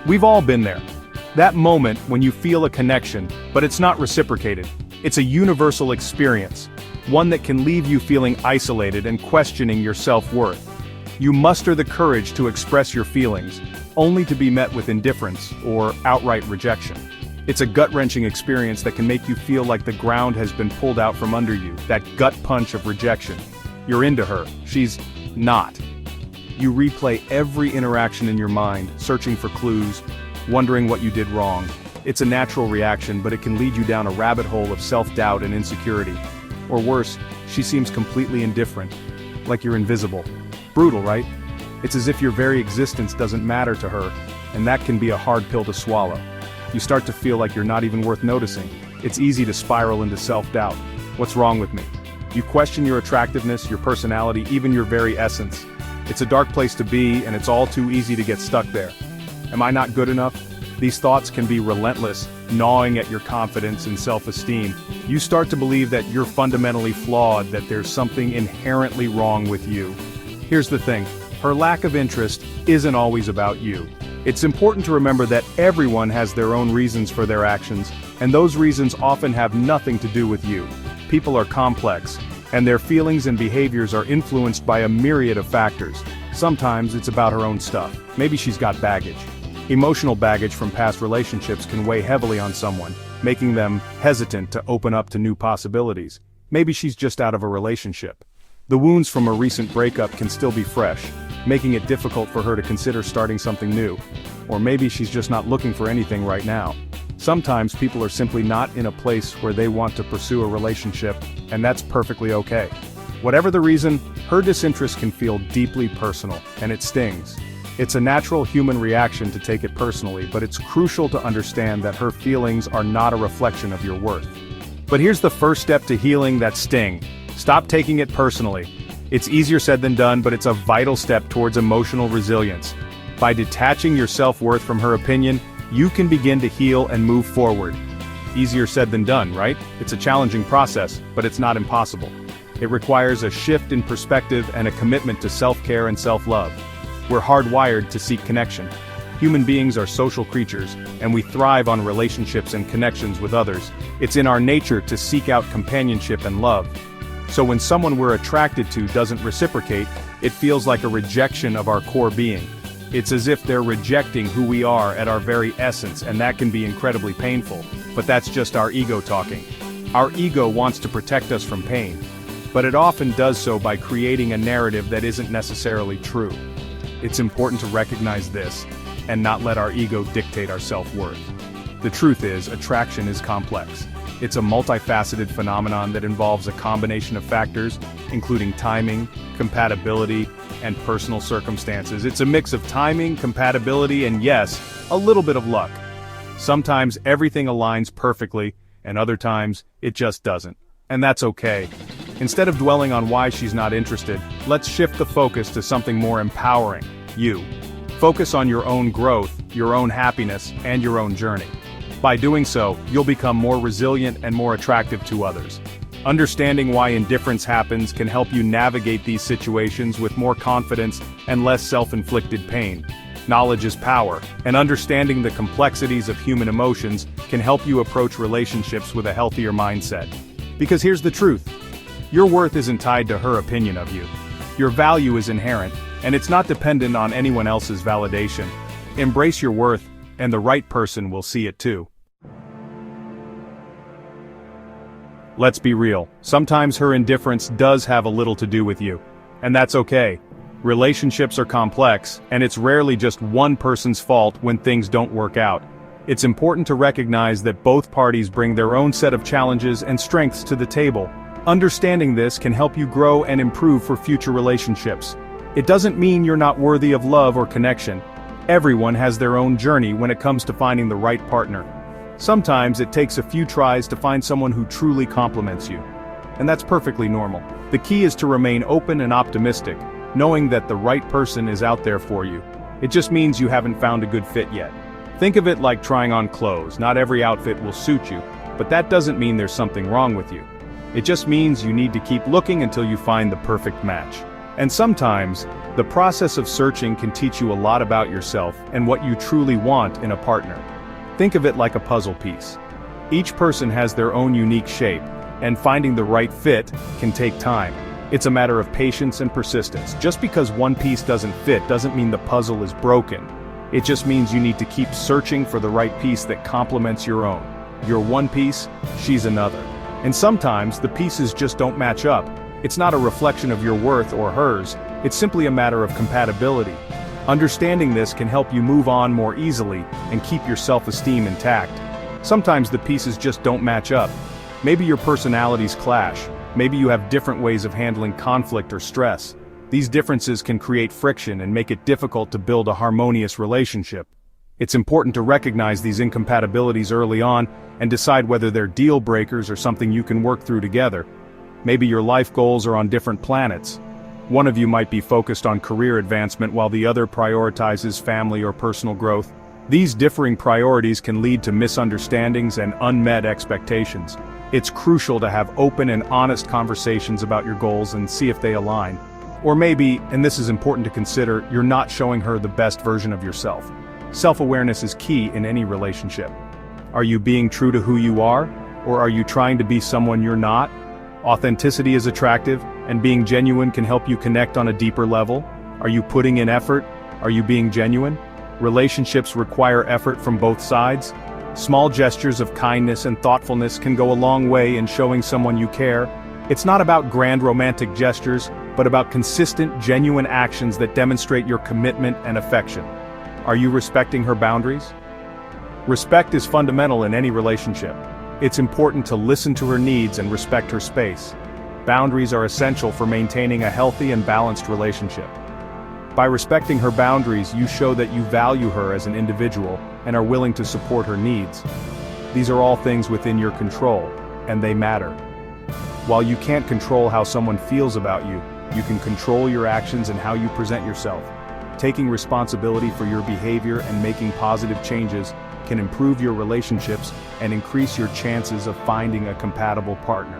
We've all been there. That moment when you feel a connection, but it's not reciprocated. It's a universal experience, one that can leave you feeling isolated and questioning your self-worth. You muster the courage to express your feelings, only to be met with indifference or outright rejection. It's a gut-wrenching experience that can make you feel like the ground has been pulled out from under you, that gut punch of rejection. You're into her, she's not. You replay every interaction in your mind, searching for clues, wondering what you did wrong. It's a natural reaction, but it can lead you down a rabbit hole of self-doubt and insecurity. Or worse, she seems completely indifferent, like you're invisible. Brutal, right? It's as if your very existence doesn't matter to her, and that can be a hard pill to swallow. You start to feel like you're not even worth noticing. It's easy to spiral into self-doubt. What's wrong with me? You question your attractiveness, your personality, even your very essence. It's a dark place to be, and it's all too easy to get stuck there. Am I not good enough? These thoughts can be relentless, gnawing at your confidence and self-esteem. You start to believe that you're fundamentally flawed, that there's something inherently wrong with you. Here's the thing, her lack of interest isn't always about you. It's important to remember that everyone has their own reasons for their actions, and those reasons often have nothing to do with you. People are complex, and their feelings and behaviors are influenced by a myriad of factors. Sometimes it's about her own stuff. Maybe she's got baggage. Emotional baggage from past relationships can weigh heavily on someone, making them hesitant to open up to new possibilities. Maybe she's just out of a relationship. The wounds from a recent breakup can still be fresh, making it difficult for her to consider starting something new. Or maybe she's just not looking for anything right now. Sometimes people are simply not in a place where they want to pursue a relationship, and that's perfectly okay. Whatever the reason, her disinterest can feel deeply personal, and it stings. It's a natural human reaction to take it personally, but it's crucial to understand that her feelings are not a reflection of your worth. But here's the first step to healing that sting. Stop taking it personally. It's easier said than done, but it's a vital step towards emotional resilience. By detaching your self-worth from her opinion, you can begin to heal and move forward. Easier said than done, right? It's a challenging process, but it's not impossible. It requires a shift in perspective and a commitment to self-care and self-love. We're hardwired to seek connection. Human beings are social creatures, and we thrive on relationships and connections with others. It's in our nature to seek out companionship and love. So when someone we're attracted to doesn't reciprocate, it feels like a rejection of our core being. It's as if they're rejecting who we are at our very essence, and that can be incredibly painful. But that's just our ego talking. Our ego wants to protect us from pain, but it often does so by creating a narrative that isn't necessarily true. It's important to recognize this, and not let our ego dictate our self-worth. The truth is, attraction is complex. It's a multifaceted phenomenon that involves a combination of factors, including timing, compatibility, and personal circumstances. It's a mix of timing, compatibility, and yes, a little bit of luck. Sometimes everything aligns perfectly, and other times, it just doesn't. And that's okay. Instead of dwelling on why she's not interested, let's shift the focus to something more empowering, you. Focus on your own growth, your own happiness, and your own journey. By doing so, you'll become more resilient and more attractive to others. Understanding why indifference happens can help you navigate these situations with more confidence and less self-inflicted pain. Knowledge is power, and understanding the complexities of human emotions can help you approach relationships with a healthier mindset. Because here's the truth. Your worth isn't tied to her opinion of you. Your value is inherent, and it's not dependent on anyone else's validation. Embrace your worth, and the right person will see it too. Let's be real, sometimes her indifference does have a little to do with you. And that's okay. Relationships are complex, and it's rarely just one person's fault when things don't work out. It's important to recognize that both parties bring their own set of challenges and strengths to the table. Understanding this can help you grow and improve for future relationships. It doesn't mean you're not worthy of love or connection. Everyone has their own journey when it comes to finding the right partner. Sometimes it takes a few tries to find someone who truly compliments you. And that's perfectly normal. The key is to remain open and optimistic, knowing that the right person is out there for you. It just means you haven't found a good fit yet. Think of it like trying on clothes. Not every outfit will suit you, but that doesn't mean there's something wrong with you. It just means you need to keep looking until you find the perfect match. And sometimes, the process of searching can teach you a lot about yourself and what you truly want in a partner. Think of it like a puzzle piece. Each person has their own unique shape, and finding the right fit can take time. It's a matter of patience and persistence. Just because one piece doesn't fit doesn't mean the puzzle is broken. It just means you need to keep searching for the right piece that complements your own. You're one piece, she's another. And sometimes, the pieces just don't match up. It's not a reflection of your worth or hers, it's simply a matter of compatibility. Understanding this can help you move on more easily and keep your self-esteem intact. Sometimes the pieces just don't match up. Maybe your personalities clash, maybe you have different ways of handling conflict or stress. These differences can create friction and make it difficult to build a harmonious relationship. It's important to recognize these incompatibilities early on and decide whether they're deal breakers or something you can work through together. Maybe your life goals are on different planets. One of you might be focused on career advancement while the other prioritizes family or personal growth. These differing priorities can lead to misunderstandings and unmet expectations. It's crucial to have open and honest conversations about your goals and see if they align. Or maybe, and this is important to consider, you're not showing her the best version of yourself. Self-awareness is key in any relationship. Are you being true to who you are, or are you trying to be someone you're not? Authenticity is attractive, and being genuine can help you connect on a deeper level. Are you putting in effort? Are you being genuine? Relationships require effort from both sides. Small gestures of kindness and thoughtfulness can go a long way in showing someone you care. It's not about grand romantic gestures, but about consistent, genuine actions that demonstrate your commitment and affection. Are you respecting her boundaries? Respect is fundamental in any relationship. It's important to listen to her needs and respect her space. Boundaries are essential for maintaining a healthy and balanced relationship. By respecting her boundaries, you show that you value her as an individual and are willing to support her needs. These are all things within your control, and they matter. While you can't control how someone feels about you, you can control your actions and how you present yourself. Taking responsibility for your behavior and making positive changes can improve your relationships and increase your chances of finding a compatible partner.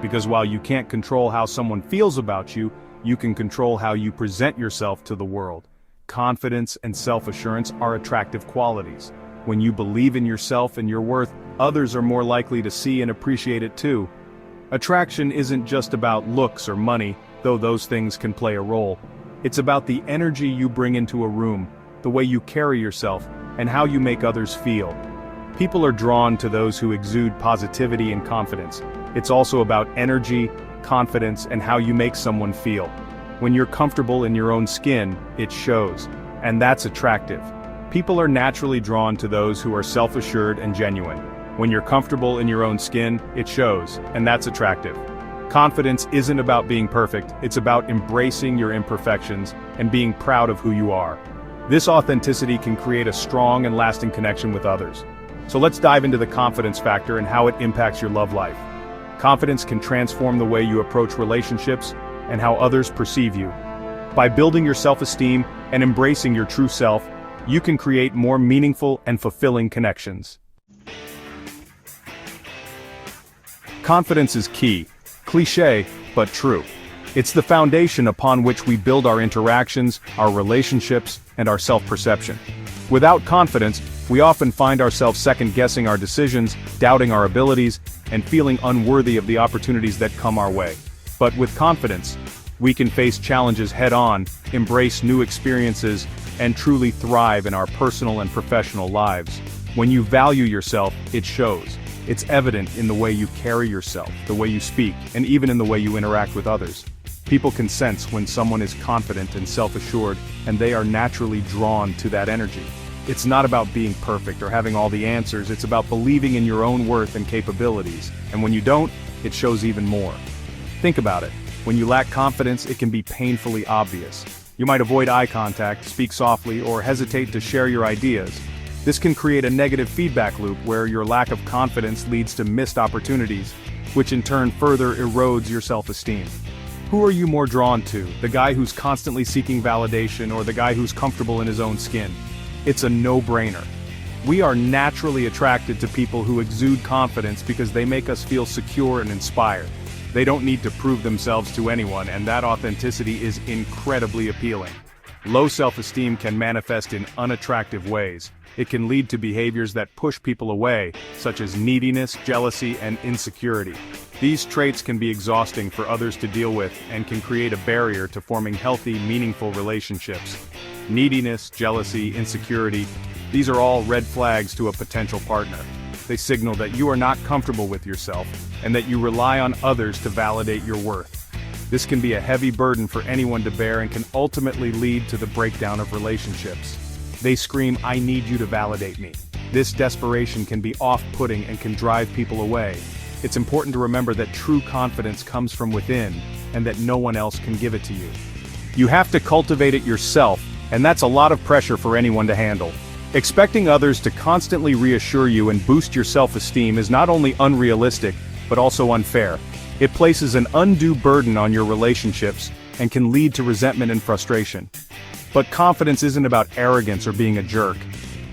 Because while you can't control how someone feels about you, you can control how you present yourself to the world. Confidence and self-assurance are attractive qualities. When you believe in yourself and your worth, others are more likely to see and appreciate it too. Attraction isn't just about looks or money, though those things can play a role. It's about the energy you bring into a room, the way you carry yourself, and how you make others feel. People are drawn to those who exude positivity and confidence. It's also about energy, confidence, and how you make someone feel. When you're comfortable in your own skin, it shows, and that's attractive. People are naturally drawn to those who are self-assured and genuine. When you're comfortable in your own skin, it shows, and that's attractive. Confidence isn't about being perfect, it's about embracing your imperfections and being proud of who you are. This authenticity can create a strong and lasting connection with others. So let's dive into the confidence factor and how it impacts your love life. Confidence can transform the way you approach relationships and how others perceive you. By building your self-esteem and embracing your true self, you can create more meaningful and fulfilling connections. Confidence is key. Cliché, but true. It's the foundation upon which we build our interactions, our relationships, and our self-perception. Without confidence, we often find ourselves second-guessing our decisions, doubting our abilities, and feeling unworthy of the opportunities that come our way. But with confidence, we can face challenges head-on, embrace new experiences, and truly thrive in our personal and professional lives. When you value yourself, it shows. It's evident in the way you carry yourself, the way you speak, and even in the way you interact with others. People can sense when someone is confident and self-assured, and they are naturally drawn to that energy. It's not about being perfect or having all the answers, it's about believing in your own worth and capabilities. And when you don't, it shows even more. Think about it. When you lack confidence, it can be painfully obvious. You might avoid eye contact, speak softly, or hesitate to share your ideas. This can create a negative feedback loop where your lack of confidence leads to missed opportunities, which in turn further erodes your self-esteem. Who are you more drawn to, the guy who's constantly seeking validation or the guy who's comfortable in his own skin? It's a no-brainer. We are naturally attracted to people who exude confidence because they make us feel secure and inspired. They don't need to prove themselves to anyone, and that authenticity is incredibly appealing. Low self-esteem can manifest in unattractive ways. It can lead to behaviors that push people away, such as neediness, jealousy, and insecurity. These traits can be exhausting for others to deal with and can create a barrier to forming healthy, meaningful relationships. Neediness, jealousy, insecurity, these are all red flags to a potential partner. They signal that you are not comfortable with yourself and that you rely on others to validate your worth. This can be a heavy burden for anyone to bear and can ultimately lead to the breakdown of relationships. They scream, "I need you to validate me." This desperation can be off-putting and can drive people away. It's important to remember that true confidence comes from within, and that no one else can give it to you. You have to cultivate it yourself, and that's a lot of pressure for anyone to handle. Expecting others to constantly reassure you and boost your self-esteem is not only unrealistic, but also unfair. It places an undue burden on your relationships and can lead to resentment and frustration. But confidence isn't about arrogance or being a jerk.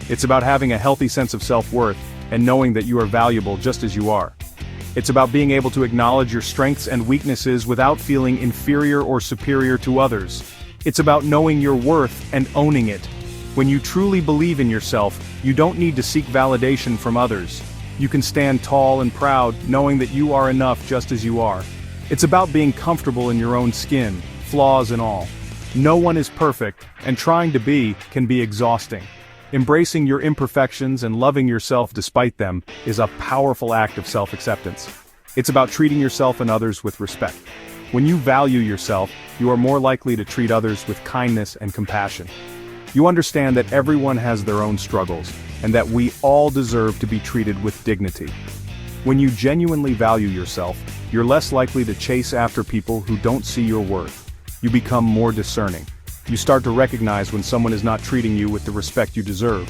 It's about having a healthy sense of self-worth and knowing that you are valuable just as you are. It's about being able to acknowledge your strengths and weaknesses without feeling inferior or superior to others. It's about knowing your worth and owning it. When you truly believe in yourself, you don't need to seek validation from others. You can stand tall and proud, knowing that you are enough just as you are. It's about being comfortable in your own skin, flaws and all. No one is perfect, and trying to be can be exhausting. Embracing your imperfections and loving yourself despite them is a powerful act of self-acceptance. It's about treating yourself and others with respect. When you value yourself, you are more likely to treat others with kindness and compassion. You understand that everyone has their own struggles, and that we all deserve to be treated with dignity. When you genuinely value yourself, you're less likely to chase after people who don't see your worth. You become more discerning. You start to recognize when someone is not treating you with the respect you deserve,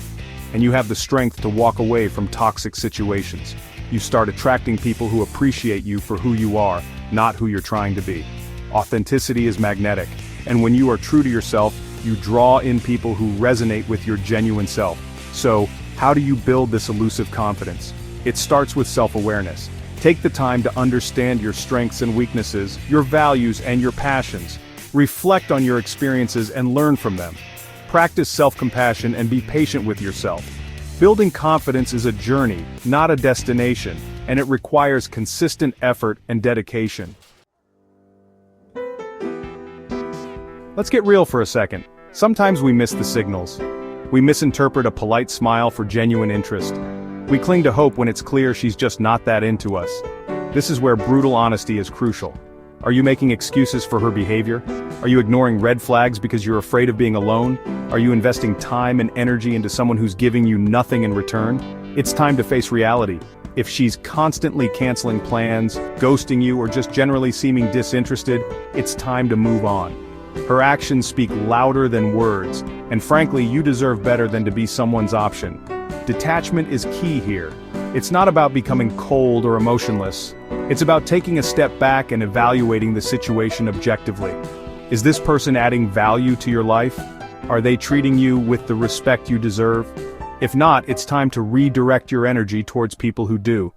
and you have the strength to walk away from toxic situations. You start attracting people who appreciate you for who you are, not who you're trying to be. Authenticity is magnetic, and when you are true to yourself, you draw in people who resonate with your genuine self. So, how do you build this elusive confidence? It starts with self-awareness. Take the time to understand your strengths and weaknesses, your values and your passions. Reflect on your experiences and learn from them. Practice self-compassion and be patient with yourself. Building confidence is a journey, not a destination, and it requires consistent effort and dedication. Let's get real for a second. Sometimes we miss the signals. We misinterpret a polite smile for genuine interest. We cling to hope when it's clear she's just not that into us. This is where brutal honesty is crucial. Are you making excuses for her behavior? Are you ignoring red flags because you're afraid of being alone? Are you investing time and energy into someone who's giving you nothing in return? It's time to face reality. If she's constantly canceling plans, ghosting you, or just generally seeming disinterested, it's time to move on. Her actions speak louder than words, and frankly, you deserve better than to be someone's option. Detachment is key here. It's not about becoming cold or emotionless. It's about taking a step back and evaluating the situation objectively. Is this person adding value to your life? Are they treating you with the respect you deserve? If not, it's time to redirect your energy towards people who do.